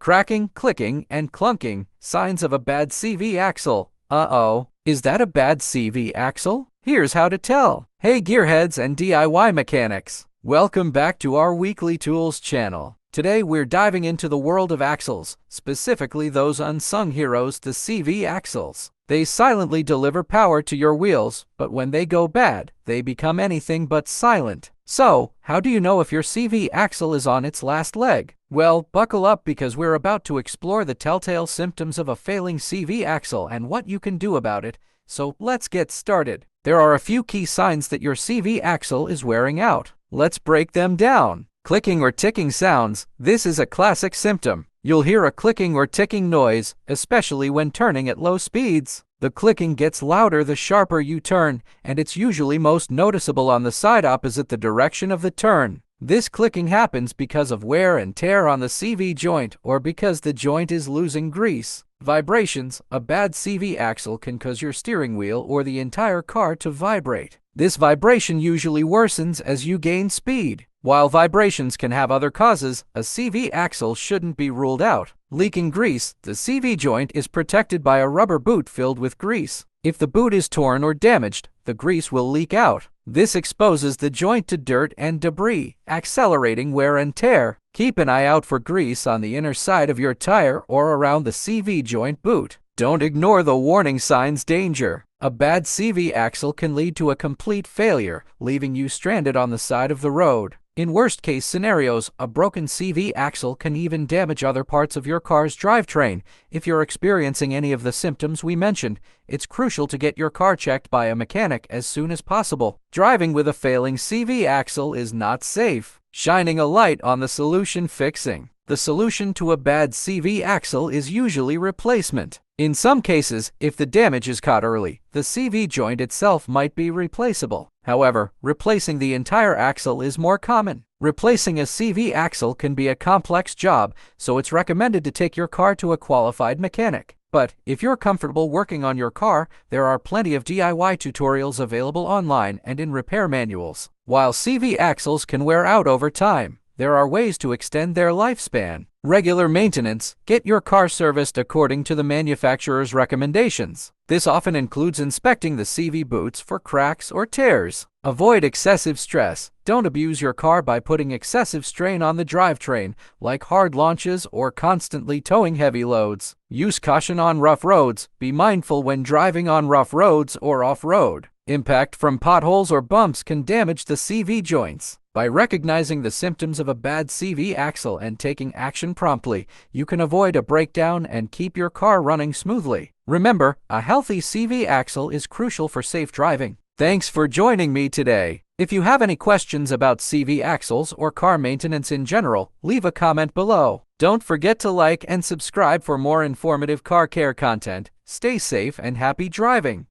Cracking, clicking, and clunking, signs of a bad CV axle. Uh-oh, is that a bad CV axle? Here's how to tell. Hey gearheads and DIY mechanics. Welcome back to our Weekly Tools channel. Today we're diving into the world of axles, specifically those unsung heroes, the CV axles. They silently deliver power to your wheels, but when they go bad, they become anything but silent. So, how do you know if your CV axle is on its last leg? Well, buckle up because we're about to explore the telltale symptoms of a failing CV axle and what you can do about it. So, let's get started. There are a few key signs that your CV axle is wearing out. Let's break them down. Clicking or ticking sounds. This is a classic symptom. You'll hear a clicking or ticking noise, especially when turning at low speeds. The clicking gets louder the sharper you turn, and it's usually most noticeable on the side opposite the direction of the turn. This clicking happens because of wear and tear on the CV joint or because the joint is losing grease. Vibrations. A bad CV axle can cause your steering wheel or the entire car to vibrate. This vibration usually worsens as you gain speed. While vibrations can have other causes, a CV axle shouldn't be ruled out. Leaking grease. The CV joint is protected by a rubber boot filled with grease. If the boot is torn or damaged, the grease will leak out. This exposes the joint to dirt and debris, accelerating wear and tear. Keep an eye out for grease on the inner side of your tire or around the CV joint boot. Don't ignore the warning signs. Danger. A bad CV axle can lead to a complete failure, leaving you stranded on the side of the road. In worst-case scenarios, a broken CV axle can even damage other parts of your car's drivetrain. If you're experiencing any of the symptoms we mentioned, it's crucial to get your car checked by a mechanic as soon as possible. Driving with a failing CV axle is not safe. Shining a light on the solution. Fixing. The solution to a bad CV axle is usually replacement. In some cases, if the damage is caught early, the CV joint itself might be replaceable. However, replacing the entire axle is more common. Replacing a CV axle can be a complex job, so it's recommended to take your car to a qualified mechanic. But if you're comfortable working on your car, there are plenty of DIY tutorials available online and in repair manuals. While CV axles can wear out over time, there are ways to extend their lifespan. Regular maintenance. Get your car serviced according to the manufacturer's recommendations. This often includes inspecting the CV boots for cracks or tears. Avoid excessive stress. Don't abuse your car by putting excessive strain on the drivetrain, like hard launches or constantly towing heavy loads. Use caution on rough roads. Be mindful when driving on rough roads or off-road. Impact from potholes or bumps can damage the CV joints. By recognizing the symptoms of a bad CV axle and taking action promptly, you can avoid a breakdown and keep your car running smoothly. Remember, a healthy CV axle is crucial for safe driving. Thanks for joining me today. If you have any questions about CV axles or car maintenance in general, leave a comment below. Don't forget to like and subscribe for more informative car care content. Stay safe and happy driving.